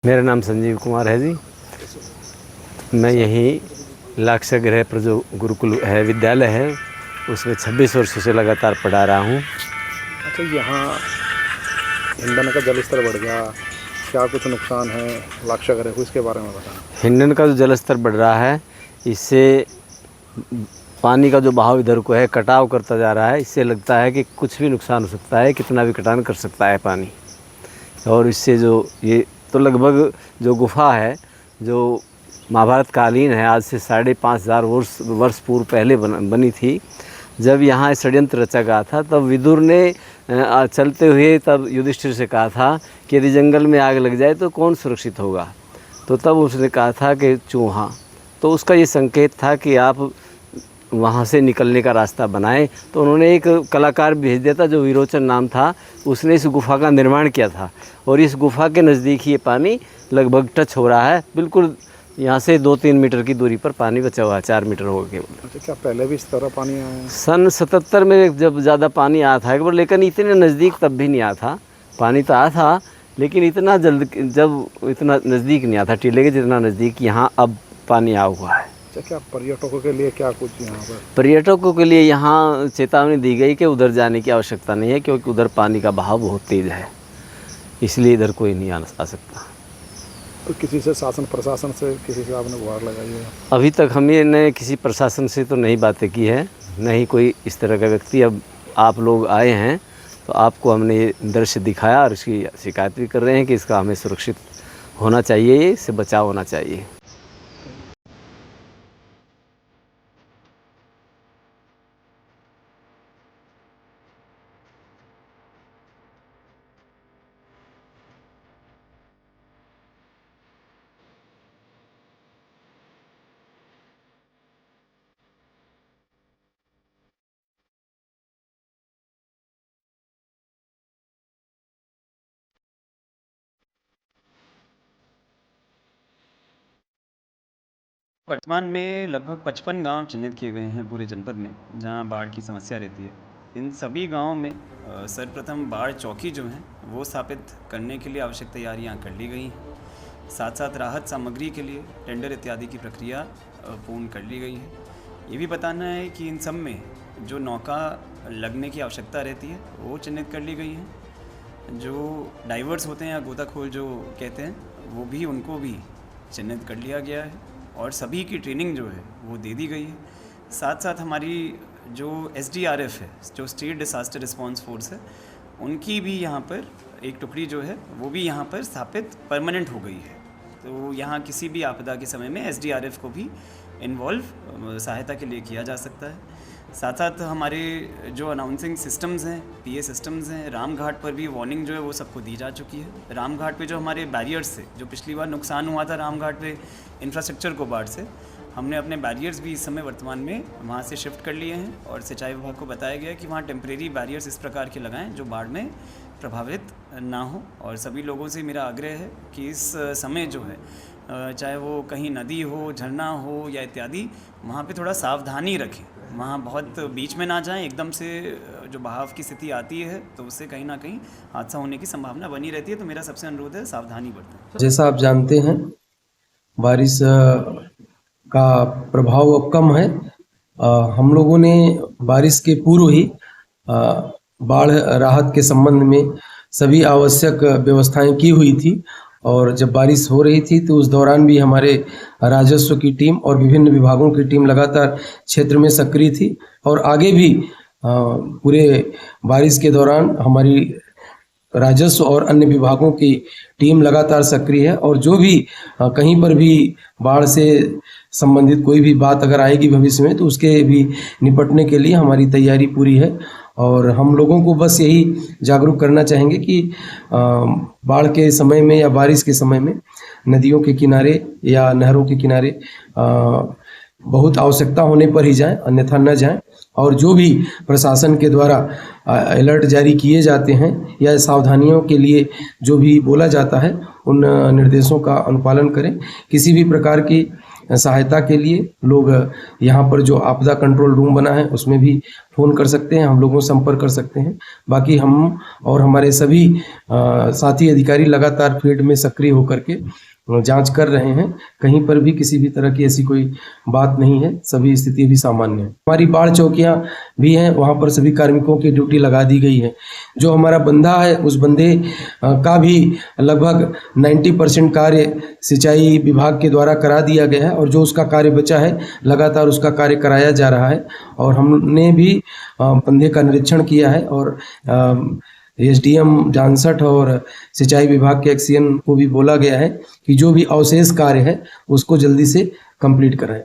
मेरा नाम संजीव कुमार है जी। मैं यहीं लाक्ष्य गृह पर जो गुरुकुल है, विद्यालय है, उसमें 26 वर्षों से लगातार पढ़ा रहा हूँ। अच्छा, यहाँ हिंडन का जलस्तर बढ़ गया, क्या कुछ नुकसान है लाक्ष्य गृह को, इसके बारे में बताएं। हिंडन का जो जलस्तर बढ़ रहा है, इससे पानी का जो बहाव इधर को है कटाव करता जा रहा है। इससे लगता है कि कुछ भी नुकसान हो सकता है, कितना भी कटान कर सकता है पानी। और इससे जो ये तो लगभग जो गुफा है, जो महाभारत कालीन है, आज से 5,500 वर्ष पूर्व पहले बनी थी। जब यहाँ षड्यंत्र रचा गया था, तब विदुर ने चलते हुए तब युधिष्ठिर से कहा था कि यदि जंगल में आग लग जाए तो कौन सुरक्षित होगा। तो तब उसने कहा था कि चूहा। तो उसका ये संकेत था कि आप वहाँ से निकलने का रास्ता बनाएं। तो उन्होंने एक कलाकार भेज दिया था, जो विरोचन नाम था। उसने इस गुफ़ा का निर्माण किया था और इस गुफ़ा के नज़दीक ही ये पानी लगभग टच हो रहा है। बिल्कुल यहाँ से 2-3 मीटर की दूरी पर पानी बचा हुआ है, 4 मीटर होगा केवल। अच्छा, क्या पहले भी इस तरह पानी आया है? सन 77 में जब ज़्यादा पानी आया था एक बार, लेकिन इतने नज़दीक तब भी नहीं आया था। पानी तो आया था, लेकिन इतना जल्द जब इतना नज़दीक नहीं आया था टीले के, जितना नज़दीक यहाँ अब पानी आया हुआ है। अच्छा, क्या पर्यटकों के लिए क्या कुछ यहाँ पर? पर्यटकों के लिए यहाँ चेतावनी दी गई कि उधर जाने की आवश्यकता नहीं है, क्योंकि उधर पानी का बहाव बहुत तेज़ है, इसलिए इधर कोई नहीं आ सकता। तो किसी से, शासन प्रशासन से किसी से आपने गुहार लगाई है? अभी तक हमने किसी प्रशासन से तो नहीं बातें की है, नहीं कोई इस तरह का व्यक्ति। अब आप लोग आए हैं तो आपको हमने ये दृश्य दिखाया और इसकी शिकायत भी कर रहे हैं कि इसका हमें सुरक्षित होना चाहिए, इससे बचाव होना चाहिए। वर्तमान में लगभग 55 गांव चिन्हित किए गए हैं पूरे जनपद में, जहां बाढ़ की समस्या रहती है। इन सभी गांवों में सर्वप्रथम बाढ़ चौकी जो है वो स्थापित करने के लिए आवश्यक तैयारियां कर ली गई हैं। साथ साथ राहत सामग्री के लिए टेंडर इत्यादि की प्रक्रिया पूर्ण कर ली गई है। ये भी बताना है कि इन सब में जो नौका लगने की आवश्यकता रहती है वो चिन्हित कर ली गई है। जो डाइवर्स होते हैं या गोताखोर जो कहते हैं, वो भी उनको भी चिन्हित कर लिया गया है और सभी की ट्रेनिंग जो है वो दे दी गई है। साथ साथ हमारी जो SDRF है, जो स्टेट डिसास्टर रिस्पांस फोर्स है, उनकी भी यहाँ पर एक टुकड़ी जो है वो भी यहाँ पर स्थापित परमानेंट हो गई है। तो यहाँ किसी भी आपदा के समय में SDRF को भी इन्वॉल्व सहायता के लिए किया जा सकता है। साथ साथ हमारे जो अनाउंसिंग सिस्टम्स हैं, PA सिस्टम्स हैं, रामघाट पर भी वार्निंग जो है वो सबको दी जा चुकी है। रामघाट पे जो हमारे बैरियर्स थे, जो पिछली बार नुकसान हुआ था रामघाट पे इंफ्रास्ट्रक्चर को बाढ़ से, हमने अपने बैरियर्स भी इस समय वर्तमान में वहाँ से शिफ्ट कर लिए हैं और सिंचाई विभाग को बताया गया कि वहाँ टेम्परेरी बैरियर्स इस प्रकार के लगाएं जो बाढ़ में प्रभावित ना हो। और सभी लोगों से मेरा आग्रह है कि इस समय जो है, चाहे वो कहीं नदी हो, झरना हो या इत्यादि, वहाँ पे थोड़ा सावधानी रखें। वहाँ बहुत बीच में ना जाएं, एकदम से जो बहाव की स्थिति आती है तो उससे कहीं ना कहीं हादसा होने की संभावना बनी रहती है। तो मेरा सबसे अनुरोध है, सावधानी बरतें। जैसा आप जानते हैं, बारिश का प्रभाव अब कम है। हम लोगों ने बारिश के पूर्व ही बाढ़ राहत के संबंध में सभी आवश्यक व्यवस्थाएं की हुई थी और जब बारिश हो रही थी तो उस दौरान भी हमारे राजस्व की टीम और विभिन्न विभागों की टीम लगातार क्षेत्र में सक्रिय थी और आगे भी पूरे बारिश के दौरान हमारी राजस्व और अन्य विभागों की टीम लगातार सक्रिय है और जो भी कहीं पर भी बाढ़ से संबंधित कोई भी बात अगर आएगी भविष्य में तो उसके भी निपटने के लिए हमारी तैयारी पूरी है। और हम लोगों को बस यही जागरूक करना चाहेंगे कि बाढ़ के समय में या बारिश के समय में नदियों के किनारे या नहरों के किनारे बहुत आवश्यकता होने पर ही जाएं, अन्यथा न जाएं। और जो भी प्रशासन के द्वारा अलर्ट जारी किए जाते हैं या सावधानियों के लिए जो भी बोला जाता है, उन निर्देशों का अनुपालन करें। किसी भी प्रकार की सहायता के लिए लोग यहाँ पर जो आपदा कंट्रोल रूम बना है उसमें भी फ़ोन कर सकते हैं, हम लोगों से संपर्क कर सकते हैं। बाकी हम और हमारे सभी साथी अधिकारी लगातार फील्ड में सक्रिय होकर के जांच कर रहे हैं। कहीं पर भी किसी भी तरह की ऐसी कोई बात नहीं है, सभी स्थिति भी सामान्य है। हमारी बाढ़ चौकियां भी हैं, वहां पर सभी कार्मिकों की ड्यूटी लगा दी गई है। जो हमारा बंधा है उस बंधे का भी लगभग 90% कार्य सिंचाई विभाग के द्वारा करा दिया गया है और जो उसका कार्य बचा है लगातार उसका कार्य कराया जा रहा है। और हमने भी बंधे का निरीक्षण किया है और एसडीएम जानसठ और सिंचाई विभाग के एक्सीएन को भी बोला गया है कि जो भी अवशेष कार्य है उसको जल्दी से कंप्लीट कराएं।